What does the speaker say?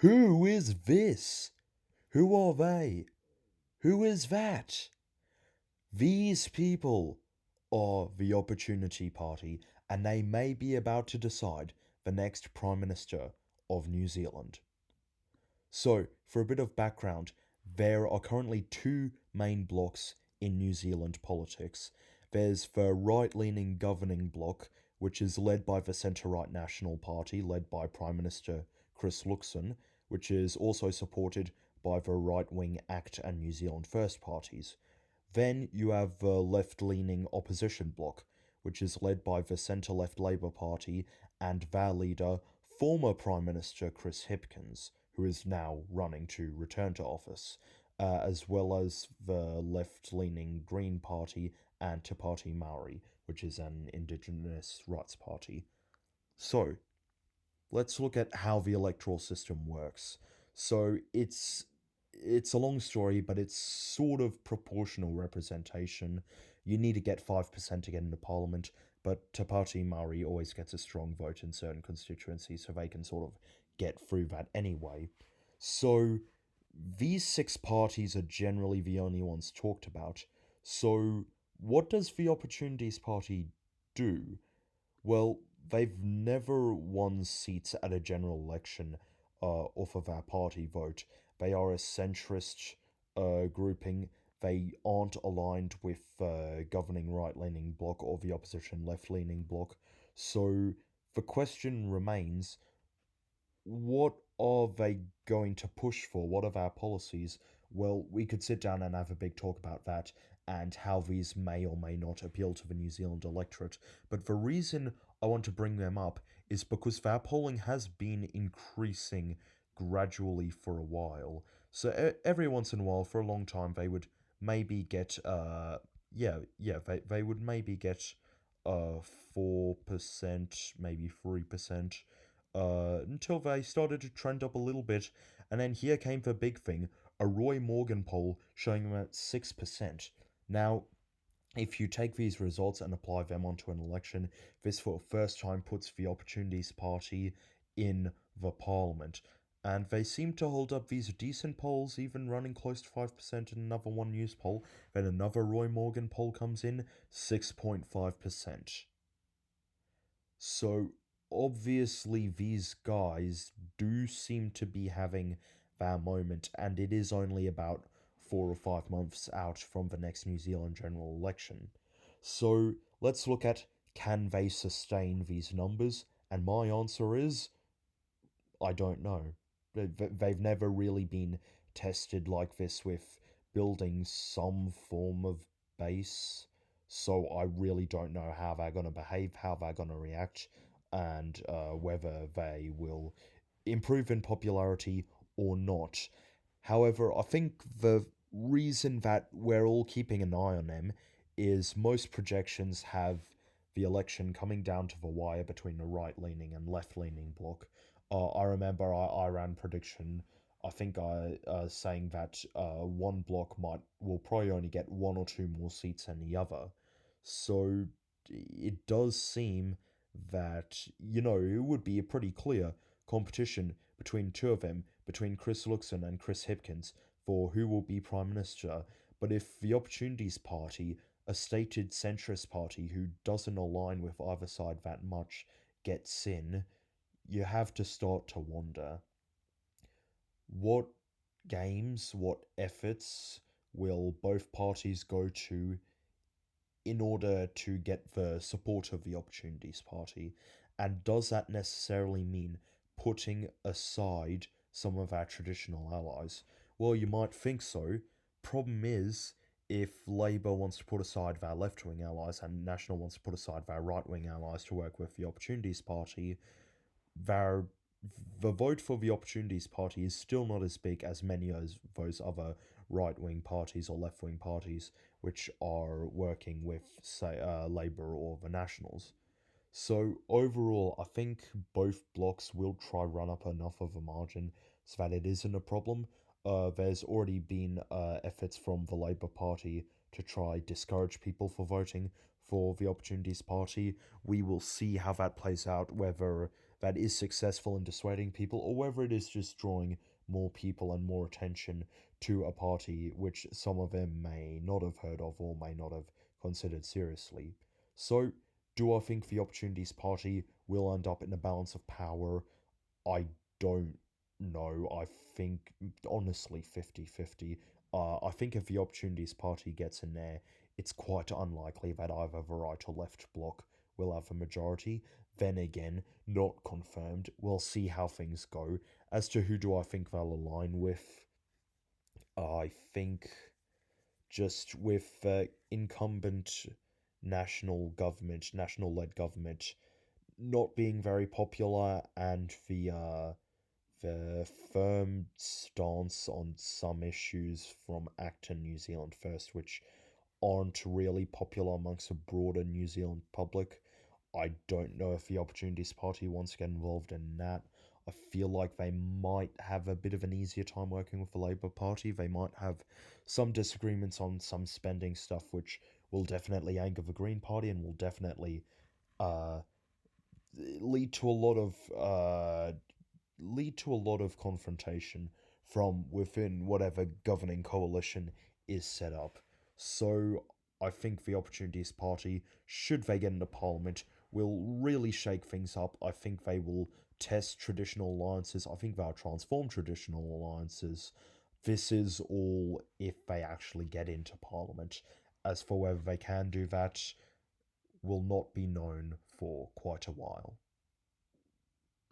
Who is this? Who are they? Who is that? These people are the Opportunity Party, and they may be about to decide the next Prime Minister of New Zealand. So, for a bit of background, there are currently two main blocks in New Zealand politics. There's the right leaning governing bloc, which is led by the centre right National Party, led by Prime Minister Chris Luxon, which is also supported by the right wing ACT and New Zealand First parties. Then you have the left leaning opposition bloc, which is led by the centre left Labour Party and their leader, former Prime Minister Chris Hipkins, who is now running to return to office, as well as the left leaning Green Party and Te Pāti Maori, which is an Indigenous rights party. So, let's look at how the electoral system works. So it's a long story, but it's sort of proportional representation. You need to get 5% to get into parliament, but Te Pāti Maori always gets a strong vote in certain constituencies, so they can sort of get through that anyway. So these six parties are generally the only ones talked about. So what does the Opportunities Party do? Well, they've never won seats at a general election off of our party vote. They are a centrist grouping. They aren't aligned with governing right leaning bloc or the opposition left leaning bloc. So the question remains, what are they going to push for? What are their policies? Well, we could sit down and have a big talk about that and how these may or may not appeal to the New Zealand electorate. But the reason I want to bring them up is because their polling has been increasing gradually for a while. So every once in a while, for a long time, they would maybe get they would maybe get 4%, maybe 3%, until they started to trend up a little bit, and then here came the big thing, a Roy Morgan poll showing them at 6%. Now, if you take these results and apply them onto an election, this for the first time puts the Opportunities Party in the parliament. And they seem to hold up these decent polls, even running close to 5% in another One News poll. Then another Roy Morgan poll comes in, 6.5%. So obviously, these guys do seem to be having their moment, and it is only about 4 or 5 months out from the next New Zealand general election. So let's look at, can they sustain these numbers? And my answer is, I don't know. They've never really been tested like this with building some form of base. So I really don't know how they're going to behave, how they're going to react, and whether they will improve in popularity or not. However, I think the reason that we're all keeping an eye on them is most projections have the election coming down to the wire between the right leaning and left leaning bloc. I remember I ran prediction. I think I saying that one bloc will probably only get one or two more seats than the other. So it does seem that it would be a pretty clear competition between two of them, between Chris Luxon and Chris Hipkins, for who will be Prime Minister. But if the Opportunities Party, a stated centrist party who doesn't align with either side that much, gets in, you have to start to wonder what games, what efforts will both parties go to in order to get the support of the Opportunities Party? And does that necessarily mean putting aside some of our traditional allies? Well, you might think so. Problem is, if Labour wants to put aside their left wing allies and National wants to put aside their right wing allies to work with the Opportunities Party, their the vote for the Opportunities Party is still not as big as many of those other right wing parties or left wing parties which are working with, say, Labour or the Nationals. So overall, I think both blocks will try run up enough of a margin so that it isn't a problem. There's already been efforts from the Labour Party to try discourage people for voting for the Opportunities Party. We will see how that plays out, whether that is successful in dissuading people or whether it is just drawing more people and more attention to a party which some of them may not have heard of or may not have considered seriously. So, do I think the Opportunities Party will end up in a balance of power? I don't know. I think, honestly, 50-50. I think if the Opportunities Party gets in there, it's quite unlikely that either the right or left bloc will have a majority. Then again, not confirmed. We'll see how things go. As to who do I think they'll align with, I think just with incumbent national led government not being very popular, and the firm stance on some issues from ACT and New Zealand First, which aren't really popular amongst a broader New Zealand public. I don't know if the Opportunities Party wants to get involved in that. I feel like they might have a bit of an easier time working with the Labour Party. They might have some disagreements on some spending stuff, which will definitely anger the Green Party and will definitely uh, lead to a lot of confrontation from within whatever governing coalition is set up. So I think the Opportunities Party, should they get into Parliament, will really shake things up. I think they will test traditional alliances. I think they'll transform traditional alliances. This is all if they actually get into Parliament. As for whether they can do that, will not be known for quite a while.